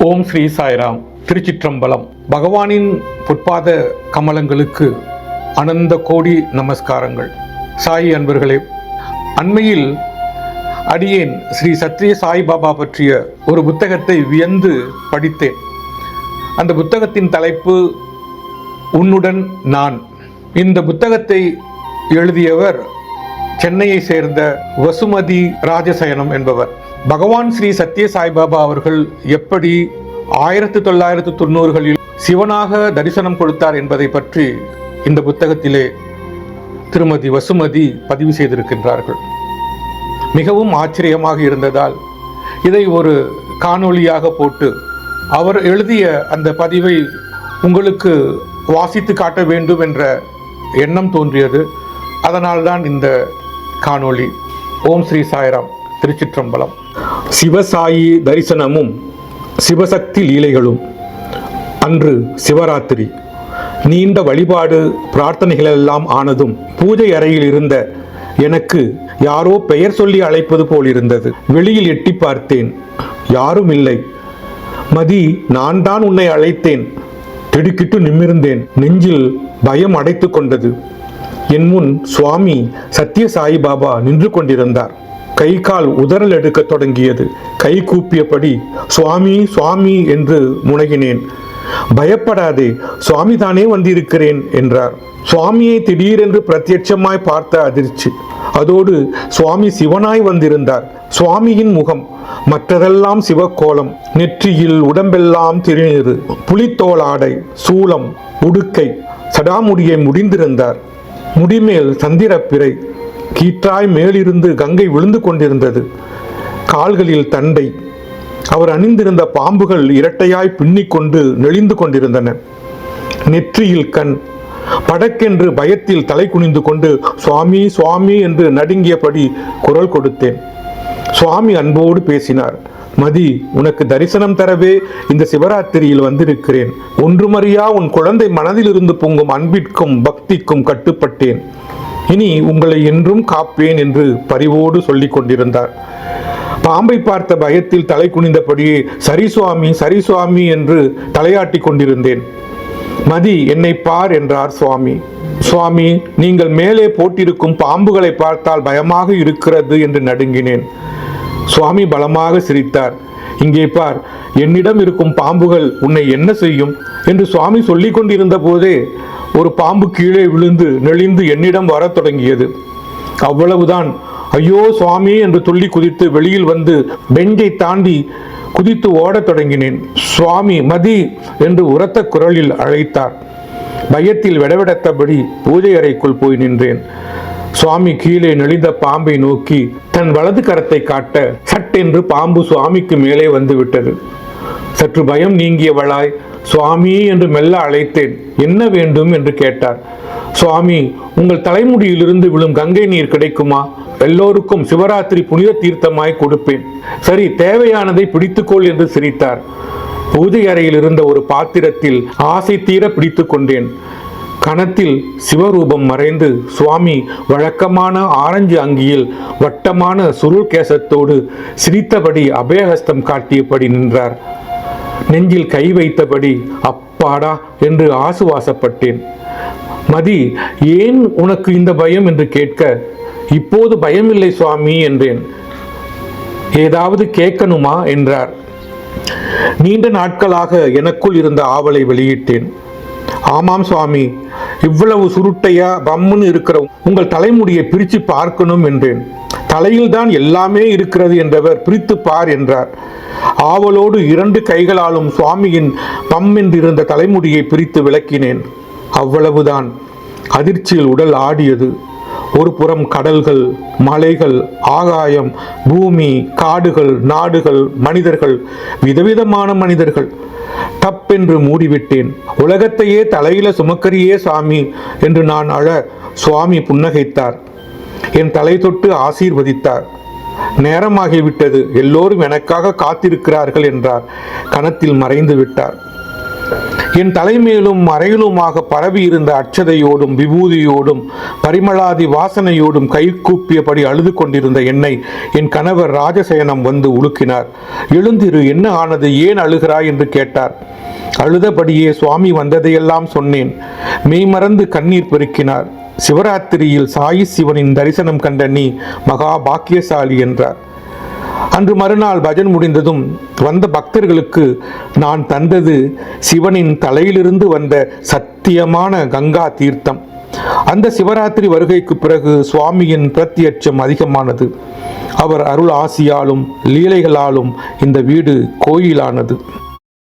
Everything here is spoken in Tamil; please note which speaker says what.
Speaker 1: ஓம் ஸ்ரீ சாய்ராம். திருச்சிற்றம்பலம். பகவானின் பொற்பாத கமலங்களுக்கு அனந்த கோடி நமஸ்காரங்கள். சாய் அன்பர்களே, அண்மையில் அடியேன் ஸ்ரீ சத்ய சாய்பாபா பற்றிய ஒரு புத்தகத்தை வியந்து படித்தேன். அந்த புத்தகத்தின் தலைப்பு உன்னுடன் நான். இந்த புத்தகத்தை எழுதியவர் சென்னையை சேர்ந்த வசுமதி ராஜசயனம் என்பவர். பகவான் ஸ்ரீ சத்ய சாய்பாபா அவர்கள் எப்படி 1990களில் சிவனாக தரிசனம் கொடுத்தார் என்பதை பற்றி இந்த புத்தகத்திலே திருமதி வசுமதி பதிவு செய்திருக்கின்றார்கள். மிகவும் ஆச்சரியமாக இருந்ததால் இதை ஒரு காணொளியாக போட்டு அவர் எழுதிய அந்த பதிவை உங்களுக்கு வாசித்து காட்ட வேண்டும் என்ற எண்ணம் தோன்றியது. அதனால்தான் இந்த காணொளி. ஓம் ஸ்ரீ சாய்ராம். திருச்சிற்றம்பலம். சிவசாயி தரிசனமும் சிவசக்தி லீலைகளும். அன்று சிவராத்திரி. நீண்ட வழிபாடு பிரார்த்தனைகளெல்லாம் ஆனதும் பூஜை அறையில் இருந்த எனக்கு யாரோ பெயர் சொல்லி அழைப்பது போல் இருந்தது. வெளியில் எட்டி பார்த்தேன். யாரும் இல்லை. மதி, நான் தான் உன்னை அழைத்தேன். திடுக்கிட்டு நிமிர்ந்தேன். நெஞ்சில் பயம் அடைத்து கொண்டது. என் முன் சுவாமி சத்ய சாய்பாபா நின்று கொண்டிருந்தார். கை கால் உதறல் எடுக்க தொடங்கியது. கை கூப்பியபடி சுவாமி சுவாமி என்று முனகினேன். பயப்படாதே, சுவாமி தானே வந்திருக்கிறேன் என்றார். சுவாமியை திடீரென்று பிரத்யட்சமாய் பார்த்த அதிர்ச்சி. அதோடு சுவாமி சிவனாய் வந்திருந்தார். சுவாமியின் முகம், மற்றதெல்லாம் சிவக்கோலம். நெற்றியில் உடம்பெல்லாம் திருநீறு, புலித்தோல் ஆடை, சூலம், உடுக்கை, சடாமுடியை முடிந்திருந்தார். முடிமேல் சந்திரப்பிறை. கீற்றாய் மேலிருந்து கங்கை விழுந்து கொண்டிருந்தது. கால்களில் தண்டை. அவர் அணிந்திருந்த பாம்புகள் இரட்டையாய் பின்னிக்கொண்டு நெளிந்து கொண்டிருந்தன. நெற்றியில் கண். படக்கென்று பயத்தில் தலை குனிந்து கொண்டு சுவாமி சுவாமி என்று நடுங்கியபடி குரல் கொடுத்தேன். சுவாமி அன்போடு பேசினார். மதி, உனக்கு தரிசனம் தரவே இந்த சிவராத்திரியில் வந்திருக்கிறேன். ஒன்றுமறியா உன் குழந்தை மனதிலிருந்து பொங்கும் அன்பிற்கும் பக்திக்கும் கட்டுப்பட்டேன். இனி உங்களை என்றும் காப்பேன் என்று பரிவோடு சொல்லிக் கொண்டிருந்தார். பாம்பை பார்த்த பயத்தில் தலை குனிந்தபடியே சரி சுவாமி சரி சுவாமி என்று தலையாட்டி கொண்டிருந்தேன். மதி, என்னை பார் என்றார் சுவாமி. சுவாமி, நீங்கள் மேலே போட்டிருக்கும் பாம்புகளை பார்த்தால் பயமாக இருக்கிறது என்று நடுங்கினேன். சுவாமி பலமாக சிரித்தார். இங்கே பார், என்னிடம் இருக்கும் பாம்புகள் உன்னை என்ன செய்யும் என்று சுவாமி சொல்லிக் கொண்டிருந்த போதே ஒரு பாம்பு கீழே விழுந்து நெளிந்து என்னிடம் வரத் தொடங்கியது. அவ்வளவுதான். ஐயோ சுவாமி என்று துள்ளி குதித்து வெளியில் வந்து பெஞ்சை தாண்டி குதித்து ஓடத் தொடங்கினேன். சுவாமி, மதி என்று உரத்த குரலில் அழைத்தார். பயத்தில் விடவிடத்தபடி பூஜை அறைக்குள் போய் நின்றேன். சுவாமி கீழே நெளிந்த பாம்பை நோக்கி தன் வலது கரத்தை காட்ட சட்டென்று பாம்பு சுவாமிக்கு மேலே வந்து விட்டது. சற்று பயம் நீங்கியவளாய் சுவாமி என்று மெல்ல அழைத்தேன். என்ன வேண்டும் என்று கேட்டார். சுவாமி, உங்கள் தலைமுடியிலிருந்து விழும் கங்கை நீர் கிடைக்குமா? எல்லோருக்கும் சிவராத்திரி புனித தீர்த்தமாய் கொடுப்பேன். சரி, தேவையானதை பிடித்துக்கொள் என்று சிரித்தார். பூஜை அறையில் இருந்த ஒரு பாத்திரத்தில் ஆசை தீர பிடித்து கொண்டேன். கணத்தில் சிவரூபம் மறைந்து சுவாமி வழக்கமான ஆரஞ்சு அங்கியில் வட்டமான சுருள் கேசத்தோடு சிரித்தபடி அபயஹஸ்தம் காட்டியபடி நின்றார். நெஞ்சில் கை வைத்தபடி அப்பாடா என்று ஆசுவாசப்பட்டேன். மதி, ஏன் உனக்கு இந்த பயம் என்று கேட்க, இப்போது பயமில்லை சுவாமி என்றேன். ஏதாவது கேட்கணுமா என்றார். நீண்ட நாட்களாக எனக்குள் இருந்த ஆவலை வெளியிட்டேன். ஆமாம் சுவாமி, இவ்வளவு சுருட்டையா பம்முன்னு இருக்கிற உங்கள் தலைமுடியை பிரித்து பார்க்கணும் என்றேன். தலையில் தான் எல்லாமே இருக்கிறது என்றவர் பிரித்து பார் என்றார். ஆவலோடு 2 கைகளாலும் சுவாமியின் பம் என்றிருந்த தலைமுடியை பிரித்து விளக்கினேன். அவ்வளவுதான். அதிர்ச்சியில் உடல் ஆடியது. ஒரு புறம் கடல்கள், மலைகள், ஆகாயம், பூமி, காடுகள், நாடுகள், மனிதர்கள், விதவிதமான மனிதர்கள். டப்பென்று மூடிவிட்டேன். உலகத்தையே தலையில சுமக்கரியே சாமி என்று நான் அழ சுவாமி புன்னகைத்தார். என் தலை தொட்டு ஆசீர்வதித்தார். நேரமாகிவிட்டது, எல்லோரும் எனக்காக காத்திருக்கிறார்கள் என்றார். கணத்தில் மறைந்து விட்டார். என் தலைமேலும் அறையிலுமாக பரவியிருந்த அட்சதையோடும் விபூதியோடும் பரிமளாதி வாசனையோடும் கைகூப்பியபடி அழுது கொண்டிருந்த என்னை என் கணவர் ராஜசயனம் வந்து உலுக்கினார். எழுந்திரு, என்ன ஆனது, ஏன் அழுகிறாய் என்று கேட்டார். அழுதபடியே சுவாமி வந்ததையெல்லாம் சொன்னேன். மெய்மறந்து கண்ணீர் பெருக்கினார். சிவராத்திரியில் சாயி சிவனின் தரிசனம் கண்ட நீ மகா பாக்கியசாலி என்றார். அன்று மறுநாள் பஜன் முடிந்ததும் வந்த பக்தர்களுக்கு நான் தந்தது சிவனின் தலையிலிருந்து வந்த சத்தியமான கங்கா தீர்த்தம். அந்த சிவராத்திரி வருகைக்கு பிறகு சுவாமியின் பிரத்யட்சம் அதிகமானது. அவர் அருள் ஆசியாலும் லீலைகளாலும் இந்த வீடு கோயிலானது.